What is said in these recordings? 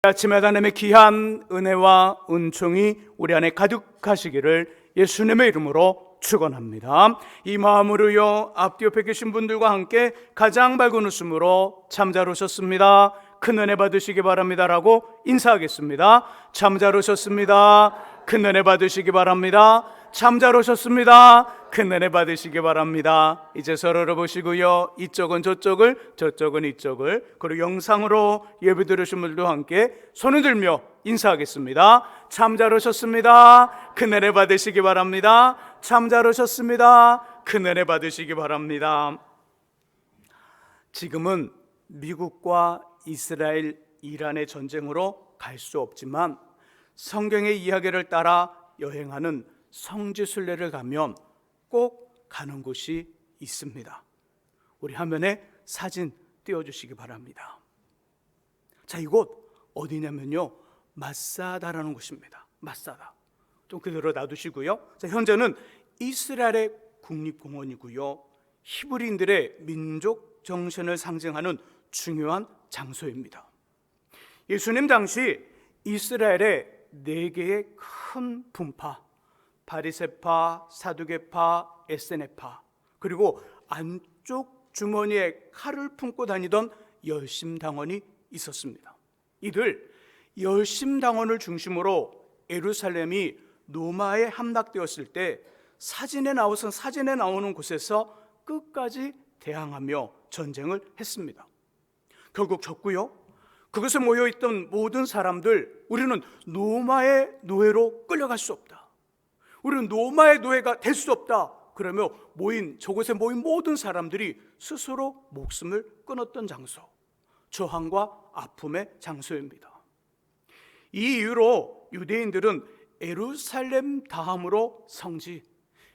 아침에 하나님의 귀한 은혜와 은총이 우리 안에 가득하시기를 예수님의 이름으로 축원합니다. 이 마음으로요, 앞뒤 옆에 계신 분들과 함께 가장 밝은 웃음으로 참 잘 오셨습니다, 큰 은혜 받으시기 바랍니다라고 인사하겠습니다. 참 잘 오셨습니다, 큰 은혜 받으시기 바랍니다. 참 잘 오셨습니다, 큰 은혜 받으시기 바랍니다. 이제 서로를 보시고요, 이쪽은 저쪽을, 저쪽은 이쪽을, 그리고 영상으로 예배 들으신 분들도 함께 손을 들며 인사하겠습니다. 참 잘 오셨습니다, 큰 은혜 받으시기 바랍니다. 참 잘 오셨습니다, 큰 은혜 받으시기 바랍니다. 지금은 미국과 이스라엘, 이란의 전쟁으로 갈 수 없지만 성경의 이야기를 따라 여행하는 성지순례를 가면 꼭 가는 곳이 있습니다. 우리 화면에 사진 띄워주시기 바랍니다. 자, 이곳 어디냐면요, 마사다라는 곳입니다. 마사다. 좀 그대로 놔두시고요. 자, 현재는 이스라엘의 국립공원이고요, 히브리인들의 민족 정신을 상징하는 중요한 장소입니다. 예수님 당시 이스라엘의 4개의 큰 분파, 바리새파, 사두개파, 에세네파, 그리고 안쪽 주머니에 칼을 품고 다니던 열심당원이 있었습니다. 이들 열심당원을 중심으로 예루살렘이 로마에 함락되었을 때 사진에 나오는 곳에서 끝까지 대항하며 전쟁을 했습니다. 결국 졌고요. 그곳에 모여있던 모든 사람들, 우리는 로마의 노예로 끌려갈 수 없다, 우리는 로마의 노예가 될 수 없다, 그러며 저곳에 모인 모든 사람들이 스스로 목숨을 끊었던 장소, 저항과 아픔의 장소입니다. 이 이유로 유대인들은 예루살렘 다음으로 성지,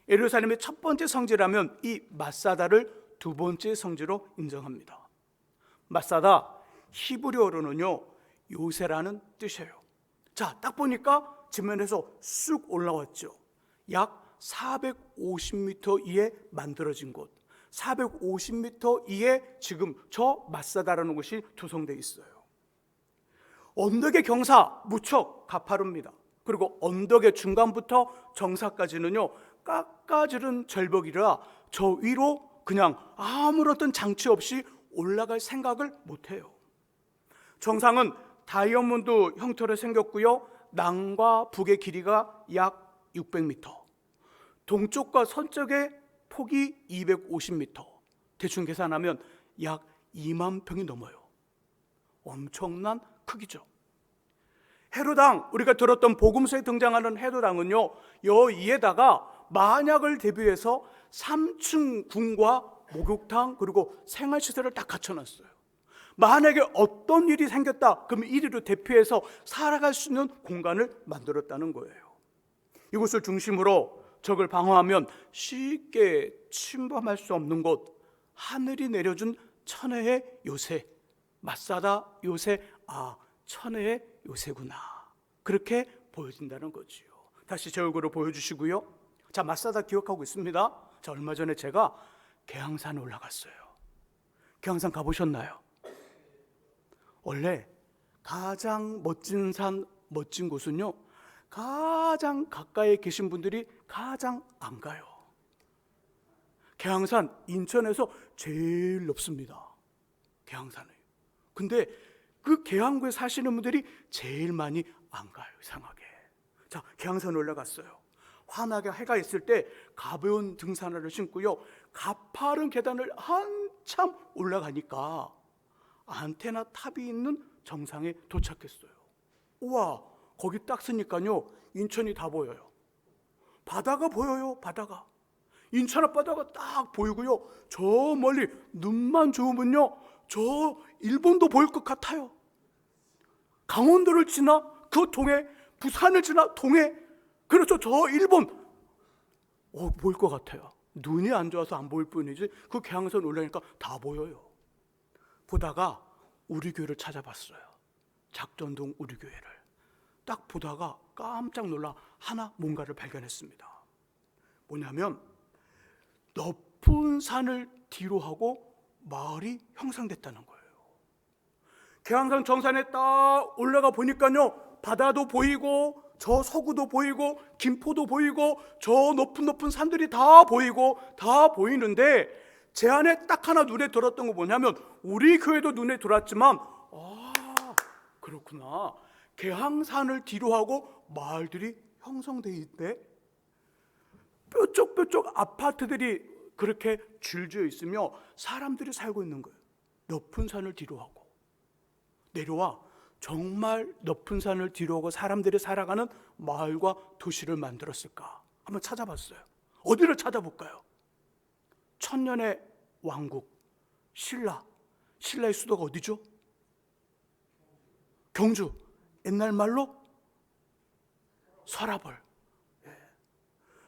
예루살렘의 첫 번째 성지라면 이 마사다를 두 번째 성지로 인정합니다. 마사다, 히브리어로는요, 요새라는 뜻이에요. 자, 딱 보니까 지면에서 쑥 올라왔죠. 약 450m 이에 만들어진 곳, 450m 이에 지금 저 마사다라는 곳이 조성되어 있어요. 언덕의 경사 무척 가파릅니다. 그리고 언덕의 중간부터 정사까지는요, 깎아지른 절벽이라 저 위로 그냥 아무런 장치 없이 올라갈 생각을 못해요. 정상은 다이아몬드 형태로 생겼고요, 남과 북의 길이가 약 600m, 동쪽과 서쪽의 폭이 250m, 대충 계산하면 약 2만 평이 넘어요. 엄청난 크기죠. 헤로당, 우리가 들었던 복음서에 등장하는 헤로당은요, 여기에다가 만약을 대비해서 3층 궁과 목욕탕 그리고 생활시설을 다 갖춰놨어요. 만약에 어떤 일이 생겼다, 그럼 이리로 대피해서 살아갈 수 있는 공간을 만들었다는 거예요. 이곳을 중심으로 적을 방어하면 쉽게 침범할 수 없는 곳, 하늘이 내려준 천혜의 요새, 마사다 요새, 천혜의 요새구나, 그렇게 보여진다는 거지요. 다시 제 얼굴을 보여주시고요. 자, 마사다 기억하고 있습니다. 자, 얼마 전에 제가 계양산에 올라갔어요. 계양산 가보셨나요? 원래 가장 멋진 산, 멋진 곳은요, 가장 가까이에 계신 분들이 가장 안 가요. 계양산, 인천에서 제일 높습니다. 계양산에. 근데 그 계양구에 사시는 분들이 제일 많이 안 가요, 이상하게. 자, 계양산에 올라갔어요. 환하게 해가 있을 때 가벼운 등산화를 신고요, 가파른 계단을 한참 올라가니까 안테나 탑이 있는 정상에 도착했어요. 우와, 거기 딱 서니까요, 인천이 다 보여요. 바다가 보여요, 바다가. 인천 앞바다가 딱 보이고요, 저 멀리 눈만 좋으면요, 저 일본도 보일 것 같아요. 강원도를 지나 그 동해, 부산을 지나 동해, 그렇죠, 저 일본 보일 것 같아요. 눈이 안 좋아서 안 보일 뿐이지 그 계양산 올라가니까 다 보여요. 보다가 우리 교회를 찾아봤어요. 작전동 우리 교회를 딱 보다가 깜짝 놀라 하나 뭔가를 발견했습니다. 뭐냐면 높은 산을 뒤로 하고 마을이 형성됐다는 거예요. 계양산 정산에 딱 올라가 보니까요, 바다도 보이고 저 서구도 보이고 김포도 보이고 저 높은 산들이 다 보이고 다 보이는데, 제 안에 딱 하나 눈에 들었던 거 뭐냐면, 우리 교회도 눈에 들었지만, 그렇구나, 계양산을 뒤로 하고 마을들이 형성돼 있대. 뾰족뾰족 아파트들이 그렇게 줄지어 있으며 사람들이 살고 있는 거예요. 높은 산을 뒤로 하고 내려와 정말 높은 산을 뒤로 하고 사람들이 살아가는 마을과 도시를 만들었을까? 한번 찾아봤어요. 어디를 찾아볼까요? 천년의 왕국 신라의 수도가 어디죠? 경주. 옛날 말로 서라벌.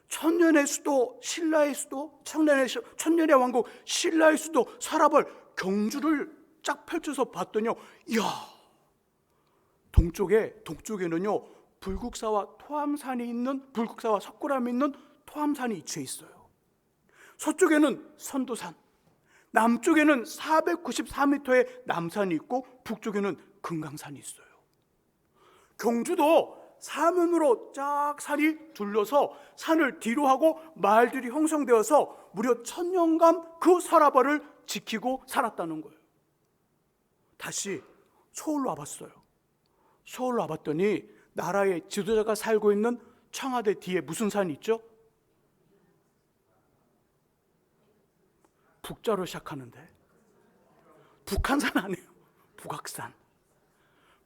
천년의 수도, 신라의 수도, 천년의 왕국 신라의 수도 서라벌 경주를 쫙 펼쳐서 봤더니요, 이야, 동쪽에는요 불국사와 석굴암이 있는 토암산이 위치해 있어요. 서쪽에는 선도산, 남쪽에는 494m의 남산이 있고 북쪽에는 금강산이 있어요. 경주도 사면으로 쫙 산이 둘러서 산을 뒤로 하고 마을들이 형성되어서 무려 1000년간 그 서라벌을 지키고 살았다는 거예요. 다시 서울로 와봤어요. 서울로 와봤더니 나라의 지도자가 살고 있는 청와대 뒤에 무슨 산이 있죠? 북자로 시작하는데 북한산 아니에요.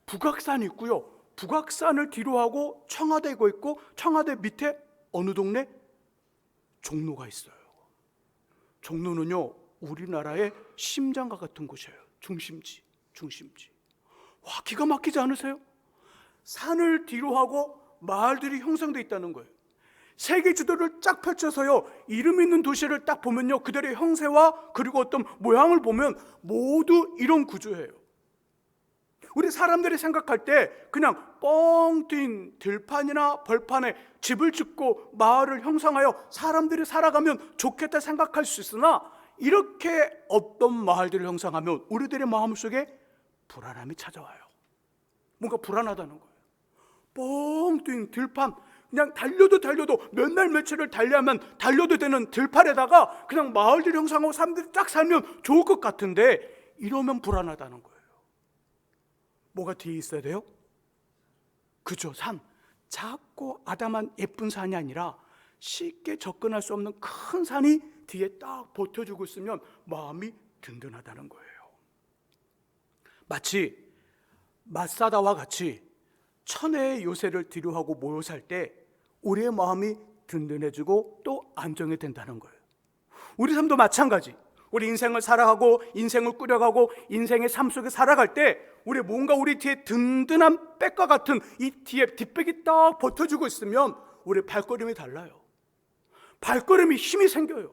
북악산이 있고요. 북악산을 뒤로 하고 청와대가 있고, 청와대 밑에 어느 동네? 종로가 있어요. 종로는요 우리나라의 심장과 같은 곳이에요. 중심지. 와, 기가 막히지 않으세요? 산을 뒤로 하고 마을들이 형성되어 있다는 거예요. 세계 지도를 쫙 펼쳐서요, 이름 있는 도시를 딱 보면요, 그들의 형세와 그리고 어떤 모양을 보면 모두 이런 구조예요. 우리 사람들이 생각할 때 그냥 뻥 뛴 들판이나 벌판에 집을 짓고 마을을 형성하여 사람들이 살아가면 좋겠다 생각할 수 있으나, 이렇게 어떤 마을들을 형성하면 우리들의 마음속에 불안함이 찾아와요. 뭔가 불안하다는 거예요. 뻥 뛴 들판, 그냥 달려도 몇 날 며칠을 달려도 되는 들판에다가 그냥 마을들을 형성하고 사람들이 딱 살면 좋을 것 같은데, 이러면 불안하다는 거예요. 뭐가 뒤에 있어야 돼요? 그죠, 산. 작고 아담한 예쁜 산이 아니라 쉽게 접근할 수 없는 큰 산이 뒤에 딱 버텨주고 있으면 마음이 든든하다는 거예요. 마치 마사다와 같이 천혜의 요새를 뒤로하고 모여 살 때 우리의 마음이 든든해지고 또 안정이 된다는 거예요. 우리 삶도 마찬가지. 우리 인생을 살아가고 인생을 꾸려가고 인생의 삶 속에 살아갈 때 우리 뭔가 우리 뒤에 든든한 백과 같은 이 뒤에 뒷백이 딱 버텨주고 있으면 우리 발걸음이 달라요. 발걸음이 힘이 생겨요.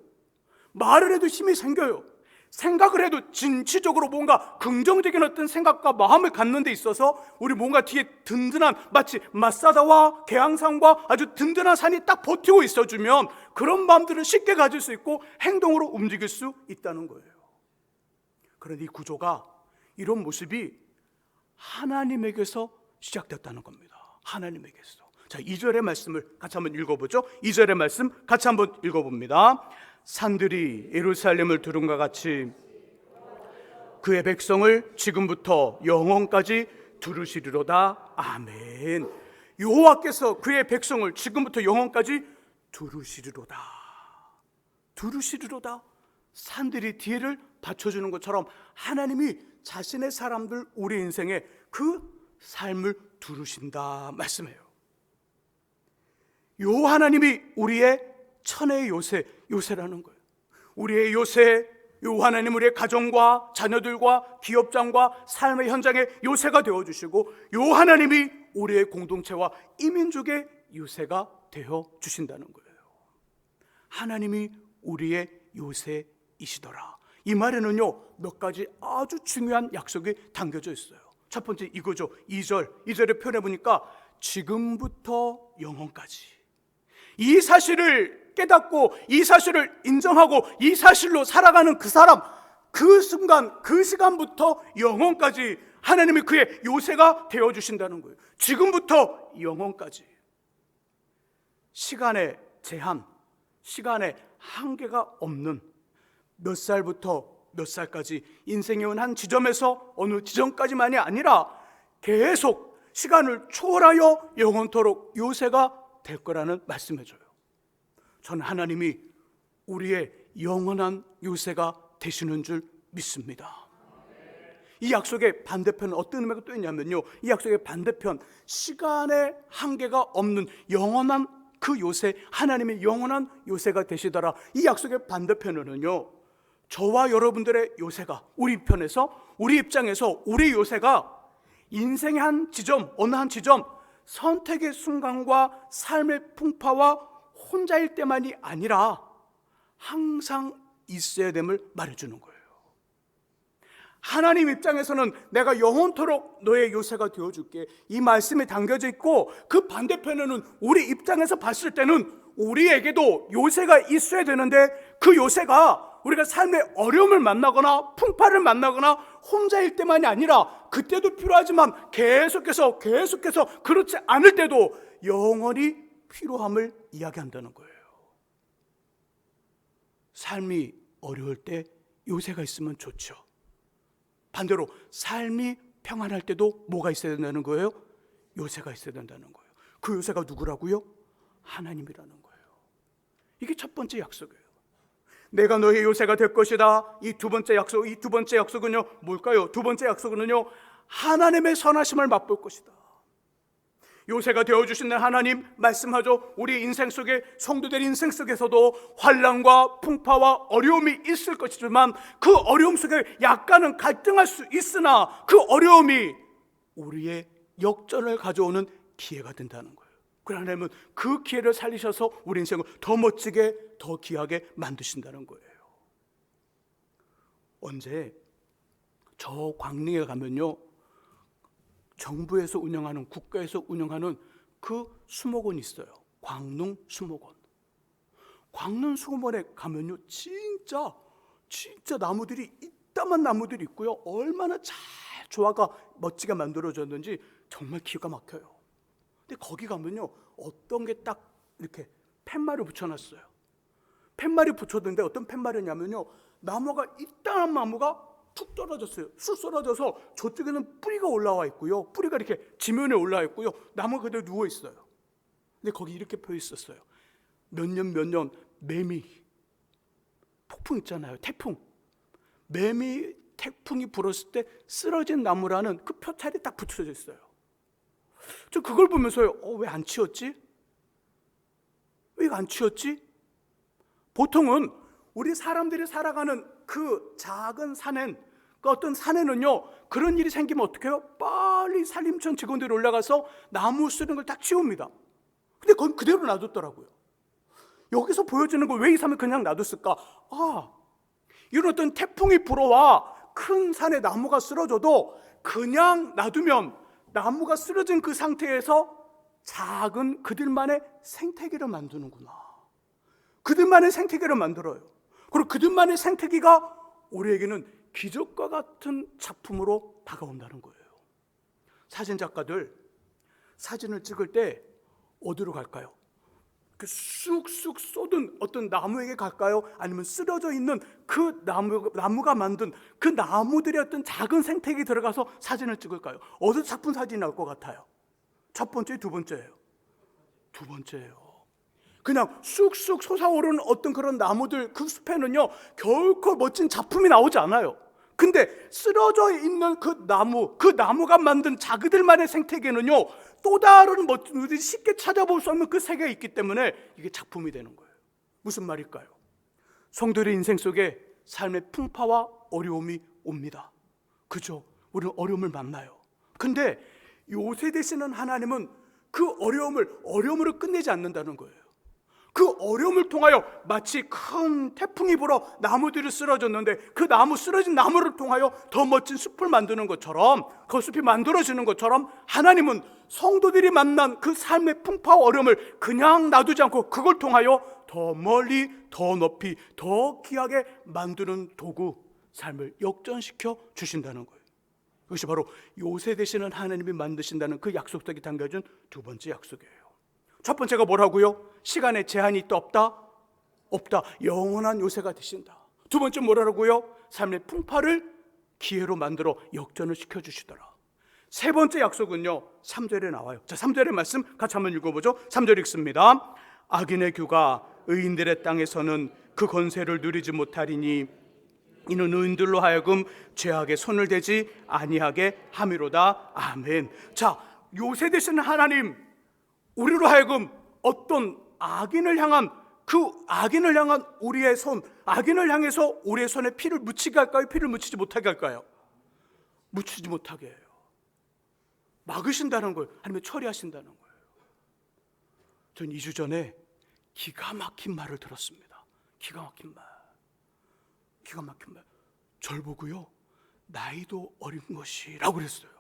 말을 해도 힘이 생겨요. 생각을 해도 진취적으로 뭔가 긍정적인 어떤 생각과 마음을 갖는 데 있어서 우리 뭔가 뒤에 든든한, 마치 마사다와 계양산과 아주 든든한 산이 딱 버티고 있어주면 그런 마음들을 쉽게 가질 수 있고 행동으로 움직일 수 있다는 거예요. 그런데 이 구조가, 이런 모습이 하나님에게서 시작됐다는 겁니다. 하나님에게서. 자, 2절의 말씀을 같이 한번 읽어보죠. 2절의 말씀 같이 한번 읽어봅니다. 산들이 예루살렘을 두른과 같이 그의 백성을 지금부터 영원까지 두르시리로다. 아멘. 여호와께서 그의 백성을 지금부터 영원까지 두르시리로다. 산들이 뒤를 받쳐주는 것처럼 하나님이 자신의 사람들, 우리 인생에 그 삶을 두르신다 말씀해요. 요 하나님이 우리의 천혜의 요새라는 거예요. 우리의 요새, 요 하나님 우리의 가정과 자녀들과 기업장과 삶의 현장의 요새가 되어주시고, 요 하나님이 우리의 공동체와 이민족의 요새가 되어주신다는 거예요. 하나님이 우리의 요새이시더라. 이 말에는요 몇 가지 아주 중요한 약속이 담겨져 있어요. 첫 번째 이거죠. 2절에 표현해보니까 지금부터 영원까지. 이 사실을 깨닫고 이 사실을 인정하고 이 사실로 살아가는 그 사람, 그 순간, 그 시간부터 영원까지 하나님이 그의 요새가 되어주신다는 거예요. 지금부터 영원까지. 시간의 제한, 시간의 한계가 없는, 몇 살부터 몇 살까지 인생의 한 지점에서 어느 지점까지만이 아니라 계속 시간을 초월하여 영원토록 요새가 될 거라는 말씀해줘요. 저는 하나님이 우리의 영원한 요새가 되시는 줄 믿습니다. 이 약속의 반대편은 어떤 의미가 또 있냐면요, 이 약속의 반대편, 시간의 한계가 없는 영원한 그 요새, 하나님의 영원한 요새가 되시더라. 이 약속의 반대편으로는요, 저와 여러분들의 요새가, 우리 편에서, 우리 입장에서 우리 요새가 인생의 한 지점, 어느 한 지점, 선택의 순간과 삶의 풍파와 혼자일 때만이 아니라 항상 있어야 됨을 말해주는 거예요. 하나님 입장에서는 내가 영원토록 너의 요새가 되어줄게, 이 말씀이 담겨져 있고, 그 반대편에는 우리 입장에서 봤을 때는 우리에게도 요새가 있어야 되는데, 그 요새가 우리가 삶의 어려움을 만나거나 풍파를 만나거나 혼자일 때만이 아니라 그때도 필요하지만 계속해서 그렇지 않을 때도 영원히 필요함을 이야기한다는 거예요. 삶이 어려울 때 요새가 있으면 좋죠. 반대로 삶이 평안할 때도 뭐가 있어야 된다는 거예요? 요새가 있어야 된다는 거예요. 그 요새가 누구라고요? 하나님이라는 거예요. 이게 첫 번째 약속이에요. 내가 너의 요새가 될 것이다. 이 두 번째 약속은요 뭘까요? 두 번째 약속은요, 하나님의 선하심을 맛볼 것이다. 요새가 되어주시는 하나님 말씀하죠. 우리 인생 속에, 성도들 인생 속에서도 환난과 풍파와 어려움이 있을 것이지만 그 어려움 속에 약간은 갈등할 수 있으나 그 어려움이 우리의 역전을 가져오는 기회가 된다는 거예요. 그러나 하나님은 그 기회를 살리셔서 우리 인생을 더 멋지게, 더 귀하게 만드신다는 거예요. 언제 저 광릉에 가면요, 정부에서 운영하는, 국가에서 운영하는 그 수목원이 있어요. 광릉 수목원. 광릉 수목원에 가면요, 진짜 나무들이 이따만 나무들이 있고요, 얼마나 잘 조화가 멋지게 만들어졌는지 정말 기가 막혀요. 근데 거기 가면요, 어떤 게 딱 이렇게 팻말을 붙여놨어요. 팻말이 붙였는데 어떤 팻말이냐면요, 나무가 이따한 나무가 툭 떨어졌어요. 쑥 떨어져서 저쪽에는 뿌리가 올라와 있고요, 뿌리가 이렇게 지면에 올라와 있고요, 나무가 그대로 누워 있어요. 근데 거기 이렇게 펴 있었어요. 몇 년 매미 폭풍 있잖아요, 태풍. 매미 태풍이 불었을 때 쓰러진 나무라는 그 표탈이 딱 붙여져 있어요. 저 그걸 보면서요, 왜 안 치웠지? 왜 안 치웠지? 보통은 우리 사람들이 살아가는 그 작은 산엔, 그 어떤 산에는요, 그런 일이 생기면 어떻게 해요? 빨리 산림청 직원들이 올라가서 나무 쓰는 걸 딱 치웁니다. 근데 그건 그대로 놔뒀더라고요. 여기서 보여지는 거, 왜 이 산을 그냥 놔뒀을까? 이런 어떤 태풍이 불어와 큰 산에 나무가 쓰러져도 그냥 놔두면 나무가 쓰러진 그 상태에서 작은 그들만의 생태계를 만드는구나. 그들만의 생태계를 만들어요. 그리고 그들만의 생태계가 우리에게는 기적과 같은 작품으로 다가온다는 거예요. 사진작가들 사진을 찍을 때 어디로 갈까요? 그 쑥쑥 쏟은 어떤 나무에게 갈까요? 아니면 쓰러져 있는 그 나무가 만든 그 나무들의 어떤 작은 생태계에 들어가서 사진을 찍을까요? 어디서 작품 사진이 나올 것 같아요? 첫 번째, 두 번째예요? 두 번째예요. 그냥 쑥쑥 솟아오르는 어떤 그런 나무들, 그 숲에는요 결코 멋진 작품이 나오지 않아요. 근데 쓰러져 있는 그 나무가 만든 자기들만의 생태계는요, 또 다른 멋진, 우리들이 쉽게 찾아볼 수 없는 그 세계가 있기 때문에 이게 작품이 되는 거예요. 무슨 말일까요? 성도의 인생 속에 삶의 풍파와 어려움이 옵니다. 그죠? 우리는 어려움을 만나요. 근데 요새 되시는 하나님은 그 어려움으로 끝내지 않는다는 거예요. 그 어려움을 통하여 마치 큰 태풍이 불어 나무들이 쓰러졌는데 그 쓰러진 나무를 통하여 더 멋진 숲을 만드는 것처럼, 그 숲이 만들어지는 것처럼 하나님은 성도들이 만난 그 삶의 풍파와 어려움을 그냥 놔두지 않고 그걸 통하여 더 멀리, 더 높이, 더 귀하게 만드는 도구, 삶을 역전시켜 주신다는 거예요. 이것이 바로 요새 되시는 하나님이 만드신다는 그 약속들이 담겨진 두 번째 약속이에요. 첫 번째가 뭐라고요? 시간에 제한이 있다 없다? 없다. 영원한 요새가 되신다. 두 번째 뭐라고요? 삶의 풍파를 기회로 만들어 역전을 시켜주시더라. 세 번째 약속은요, 3절에 나와요. 자, 3절의 말씀 같이 한번 읽어보죠. 3절 읽습니다. 악인의 규가 의인들의 땅에서는 그 권세를 누리지 못하리니 이는 의인들로 하여금 죄악에 손을 대지 아니하게 함이로다. 아멘. 자, 요새 되시는 하나님, 우리로 하여금 어떤 악인을 향한 우리의 손, 악인을 향해서 우리의 손에 피를 묻히게 할까요? 피를 묻히지 못하게 할까요? 묻히지 못하게 해요. 막으신다는 거예요. 아니면 처리하신다는 거예요. 전 2주 전에 기가 막힌 말을 들었습니다. 기가 막힌 말. 절 보고요, 나이도 어린 것이라고 그랬어요.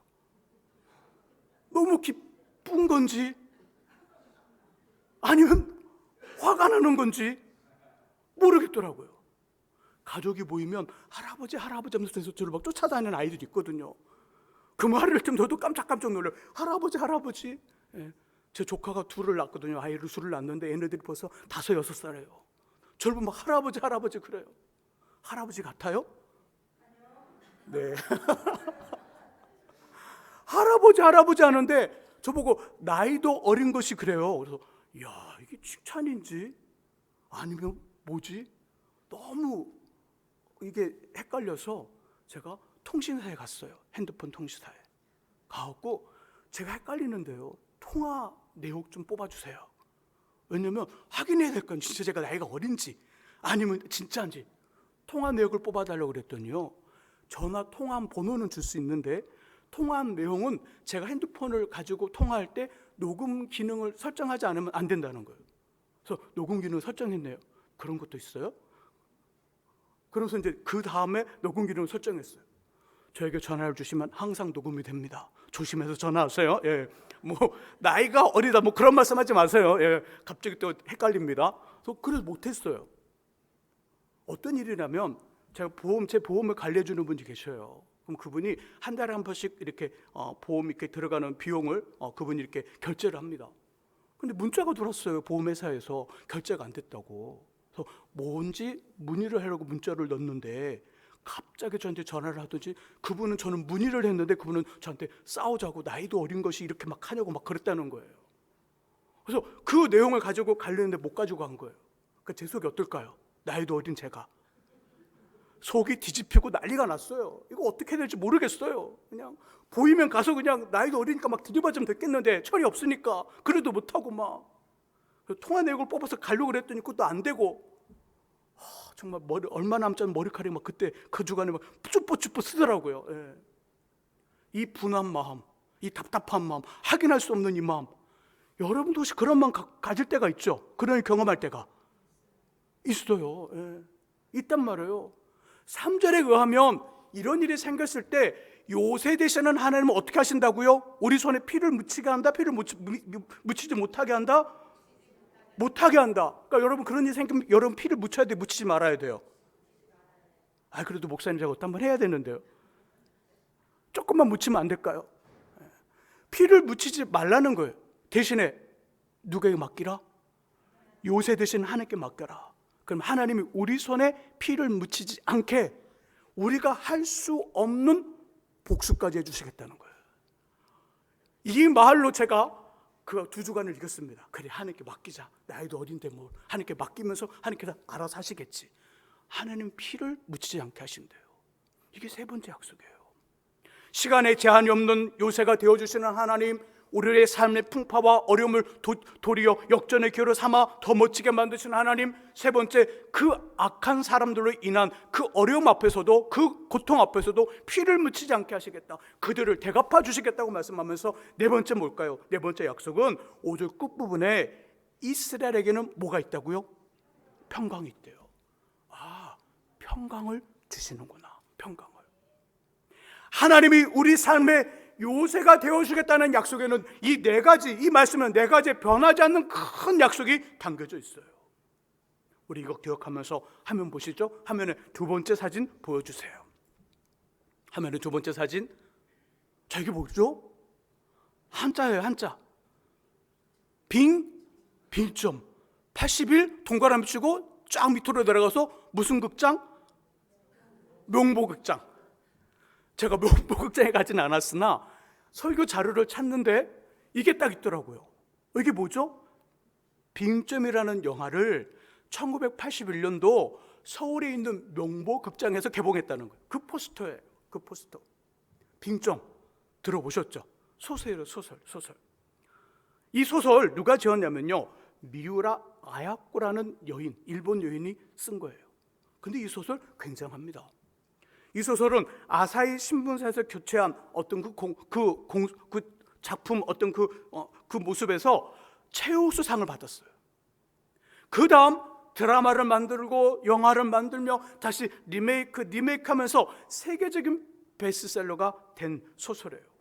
너무 기쁜 건지 아니면 화가 나는 건지 모르겠더라고요. 가족이 모이면 할아버지 하면서 저를 막 쫓아다니는 아이들이 있거든요. 그 말을 좀 저도 깜짝깜짝 놀라요. 할아버지. 예. 제 조카가 둘을 낳았거든요. 아이를 둘을 낳았는데 얘네들이 벌써 5, 6살이에요. 저를 보면 막 할아버지 그래요. 할아버지 같아요? 네. 할아버지 하는데 저보고 나이도 어린 것이 그래요. 그래서 야, 이게 칭찬인지 아니면 뭐지? 너무 이게 헷갈려서 제가 통신사에 갔어요. 핸드폰 통신사에 가갖고 제가 헷갈리는데요, 통화 내역 좀 뽑아주세요. 왜냐면 확인해야 될 건 진짜 제가 나이가 어린지 아니면 진짜인지 통화 내역을 뽑아달라고 그랬더니요, 전화 통화한 번호는 줄 수 있는데 통화한 내용은 제가 핸드폰을 가지고 통화할 때 녹음 기능을 설정하지 않으면 안 된다는 거예요. 그래서 녹음 기능을 설정했네요. 그런 것도 있어요? 그래서 이제 그 다음에 녹음 기능을 설정했어요. 저에게 전화를 주시면 항상 녹음이 됩니다. 조심해서 전화하세요. 예. 뭐 나이가 어리다 뭐 그런 말씀하지 마세요. 예. 갑자기 또 헷갈립니다. 그래서 못했어요. 어떤 일이냐면 제가 제 보험을 관리해 주는 분이 계셔요. 그럼 그분이 한 달에 한 번씩 이렇게 보험 이렇게 들어가는 비용을 그분이 이렇게 결제를 합니다. 근데 문자가 들어왔어요. 보험회사에서 결제가 안 됐다고. 그래서 뭔지 문의를 하려고 문자를 넣었는데 갑자기 저한테 전화를 하더니 그분은, 저는 문의를 했는데 그분은 저한테 싸우자고 나이도 어린 것이 이렇게 막 하냐고 막 그랬다는 거예요. 그래서 그 내용을 가지고 가려는데 못 가지고 간 거예요. 그러니까 제 속이 어떨까요? 나이도 어린 제가 속이 뒤집히고 난리가 났어요. 이거 어떻게 해야 될지 모르겠어요. 그냥 보이면 가서 그냥 나이도 어리니까 막 들이받으면 됐겠는데 철이 없으니까 그래도 못하고 막 통화 내역을 뽑아서 가려고 그랬더니 그것도 안 되고, 정말 얼마 남지 않은 머리카락이 막 그때 그 주간에 막 쭈뼛쭈뼛 쓰더라고요. 예. 이 분한 마음, 이 답답한 마음, 확인할 수 없는 이 마음, 여러분도 혹시 그런 마음 가질 때가 있죠? 그런 경험할 때가 있어요. 예. 있단 말이에요. 3절에 의하면 이런 일이 생겼을 때 요새 되시는 하나님은 어떻게 하신다고요? 우리 손에 피를 묻히게 한다? 피를 묻히지 못하게 한다? 못하게 한다. 그러니까 여러분 그런 일이 생기면 여러분 피를 묻혀야 돼, 묻히지 말아야 돼요? 그래도 목사님 제가 어떤 번 해야 되는데요. 조금만 묻히면 안 될까요? 피를 묻히지 말라는 거예요. 대신에 누구에게 맡기라? 요새 대신 하나님께 맡겨라. 그럼 하나님이 우리 손에 피를 묻히지 않게 우리가 할 수 없는 복수까지 해주시겠다는 거예요. 이 말로 제가 그 2주간을 이겼습니다. 그래, 하나님께 맡기자. 나이도 어린데 뭐 하나님께 맡기면서 하나님께서 알아서 하시겠지. 하나님 피를 묻히지 않게 하신대요. 이게 세 번째 약속이에요. 시간에 제한이 없는 요새가 되어주시는 하나님, 우리의 삶의 풍파와 어려움을 도리어 역전의 기회로 삼아 더 멋지게 만드시는 하나님. 세 번째, 그 악한 사람들로 인한 그 어려움 앞에서도, 그 고통 앞에서도 피를 묻히지 않게 하시겠다, 그들을 대갚아 주시겠다고 말씀하면서 네 번째 뭘까요? 네 번째 약속은 5절 끝부분에 이스라엘에게는 뭐가 있다고요? 평강이 있대요. 평강을 주시는구나. 평강을. 하나님이 우리 삶의 요새가 되어주겠다는 약속에는 이 네 가지, 이 말씀은 네 가지 변하지 않는 큰 약속이 담겨져 있어요. 우리 이거 기억하면서 화면 보시죠? 화면에 두 번째 사진 보여주세요. 화면에 두 번째 사진 자, 이게 뭐죠? 한자예요, 한자. 빙점 80일 동그라미 치고 쫙 밑으로 내려가서 무슨 극장? 명보극장. 제가 명보극장에 가지는 않았으나 설교 자료를 찾는데 이게 딱 있더라고요. 이게 뭐죠? 빙점이라는 영화를 1981년도 서울에 있는 명보극장에서 개봉했다는 거예요. 그 포스터예요. 그 포스터. 빙점 들어보셨죠? 소설이에요, 소설. 이 소설 누가 지었냐면요, 미우라 아야코라는 여인, 일본 여인이 쓴 거예요. 근데 이 소설 굉장합니다. 이 소설은 아사히 신문사에서 교체한 어떤 그 작품 어떤 그 모습에서 최우수상을 받았어요. 그 다음 드라마를 만들고 영화를 만들며 다시 리메이크하면서 세계적인 베스트셀러가 된 소설이에요.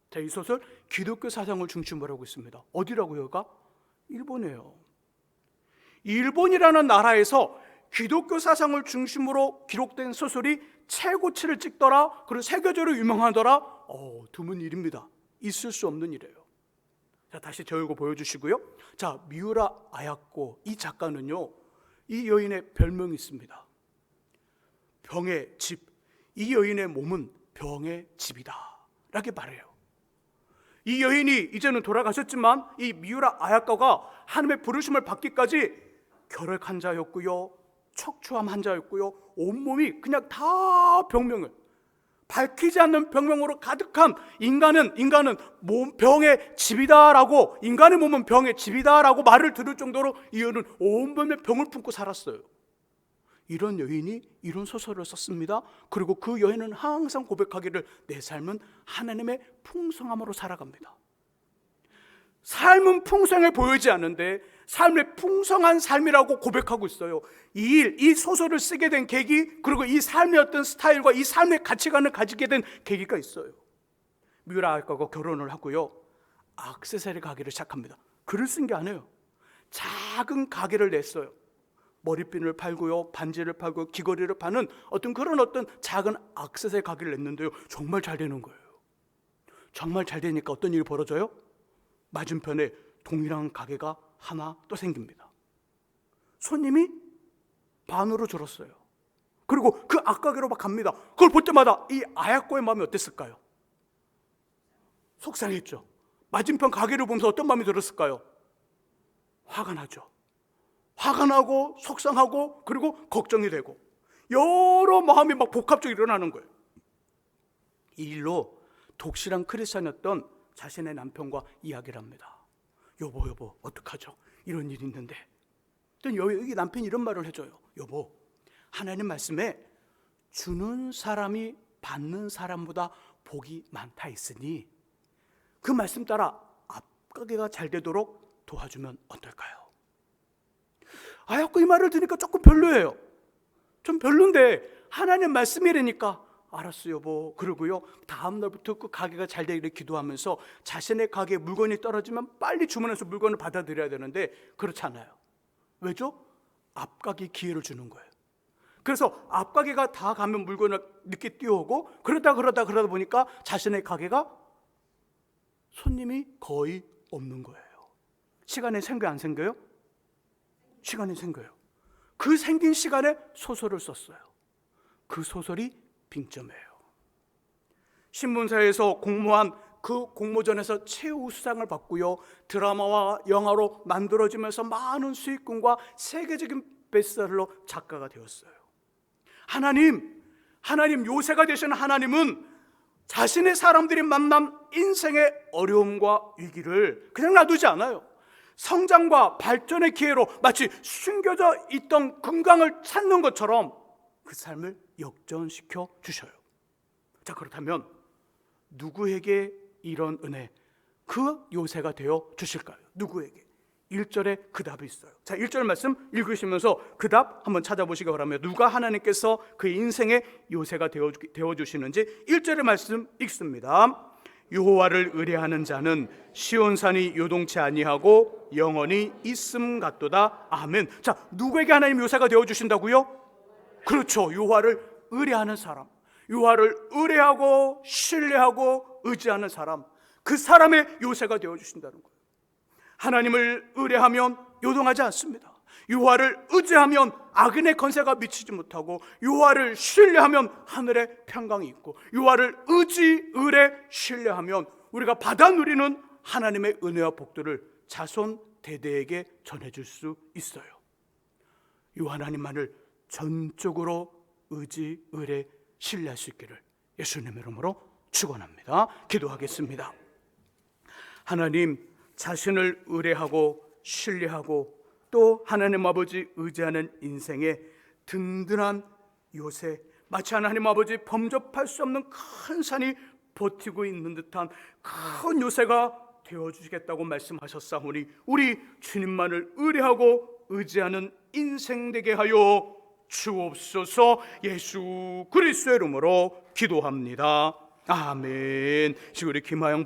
자, 이 소설 기독교 사상을 중심으로 하고 있습니다. 어디라고요? 가? 일본이에요. 일본이라는 나라에서 기독교 사상을 중심으로 기록된 소설이 최고치를 찍더라, 그리고 세계적으로 유명하더라. 드문 일입니다. 있을 수 없는 일이에요. 자, 다시 저 얼굴 보여주시고요. 자, 미우라 아야코 이 작가는요, 이 여인의 별명이 있습니다. 병의 집. 이 여인의 몸은 병의 집이다 라고 말해요. 이 여인이 이제는 돌아가셨지만 이 미우라 아야코가 하나님의 부르심을 받기까지 결핵 환자였고요, 척추암 환자였고요, 온몸이 그냥 다 병명을, 밝히지 않는 병명으로 가득한 인간은 병의 집이다라고, 인간의 몸은 병의 집이다라고 말을 들을 정도로 이 여인은 온몸에 병을 품고 살았어요. 이런 여인이 이런 소설을 썼습니다. 그리고 그 여인은 항상 고백하기를 내 삶은 하나님의 풍성함으로 살아갑니다. 삶은 풍성해 보이지 않는데 삶의 풍성한 삶이라고 고백하고 있어요. 이 소설을 쓰게 된 계기, 그리고 이 삶의 어떤 스타일과 이 삶의 가치관을 가지게 된 계기가 있어요. 미우라 아야코가 결혼을 하고요, 액세서리 가게를 시작합니다. 글을 쓴 게 아니에요. 작은 가게를 냈어요. 머리핀을 팔고요, 반지를 팔고 귀걸이를 파는 어떤 작은 액세서리 가게를 냈는데요, 정말 잘 되는 거예요. 정말 잘 되니까 어떤 일이 벌어져요? 맞은편에 동일한 가게가 하나 또 생깁니다. 손님이 반으로 줄었어요. 그리고 그 앞가게로 막 갑니다. 그걸 볼 때마다 이 아야코의 마음이 어땠을까요? 속상했죠. 맞은편 가게를 보면서 어떤 마음이 들었을까요? 화가 나죠. 화가 나고 속상하고 그리고 걱정이 되고 여러 마음이 막 복합적으로 일어나는 거예요. 이 일로 독실한 크리스찬이었던 자신의 남편과 이야기를 합니다. 여보 어떡하죠? 이런 일이 있는데. 여기 남편이 이런 말을 해줘요. 여보, 하나님 말씀에 주는 사람이 받는 사람보다 복이 많다 했으니 그 말씀 따라 앞가게가 잘 되도록 도와주면 어떨까요? 아야코 이 말을 들으니까 조금 별로예요. 좀 별론데 하나님 말씀이라니까 알았어 여보. 그러고요, 다음 날부터 그 가게가 잘 되기를 기도하면서 자신의 가게에 물건이 떨어지면 빨리 주문해서 물건을 받아들여야 되는데 그렇지 않아요. 왜죠? 앞가게 기회를 주는 거예요. 그래서 앞가게가 다 가면 물건을 늦게 뛰어오고 그러다 보니까 자신의 가게가 손님이 거의 없는 거예요. 시간이 생겨요, 안 생겨요? 시간이 생겨요. 그 생긴 시간에 소설을 썼어요. 그 소설이 빙점이에요. 신문사에서 공모한 그 공모전에서 최우수상을 받고요, 드라마와 영화로 만들어지면서 많은 수익금과 세계적인 베스트셀러 작가가 되었어요. 하나님 요새가 되시는 하나님은 자신의 사람들이 만난 인생의 어려움과 위기를 그냥 놔두지 않아요. 성장과 발전의 기회로 마치 숨겨져 있던 금강을 찾는 것처럼 그 삶을 역전시켜 주셔요. 자, 그렇다면 누구에게 이런 은혜, 그 요새가 되어 주실까요? 누구에게? 1절에 그 답이 있어요. 자, 1절 말씀 읽으시면서 그 답 한번 찾아보시기 바랍니다. 누가 하나님께서 그 인생의 요새가 되어 주시는지 1절의 말씀 읽습니다. 여호와를 의뢰하는 자는 시온산이 요동치 아니하고 영원히 있음 같도다. 아멘. 자, 누구에게 하나님 요새가 되어 주신다고요? 그렇죠. 여호와를 의뢰하는 사람. 여호와를 의뢰하고 신뢰하고 의지하는 사람, 그 사람의 요새가 되어주신다는 거예요. 하나님을 의뢰하면 요동하지 않습니다. 여호와를 의지하면 악인의 권세가 미치지 못하고, 여호와를 신뢰하면 하늘에 평강이 있고, 여호와를 의뢰 신뢰하면 우리가 받아 누리는 하나님의 은혜와 복들을 자손 대대에게 전해줄 수 있어요. 이 하나님만을 전적으로 의뢰 신뢰할 수 있기를 예수님의 이름으로 축원합니다. 기도하겠습니다. 하나님, 자신을 의뢰하고 신뢰하고 또 하나님 아버지 의지하는 인생의 든든한 요새, 마치 하나님 아버지 범접할 수 없는 큰 산이 버티고 있는 듯한 큰 요새가 되어주시겠다고 말씀하셨사오니, 우리 주님만을 의뢰하고 의지하는 인생 되게 하여 주옵소서. 예수 그리스도의 이름으로 기도합니다. 아멘. 우리 김하영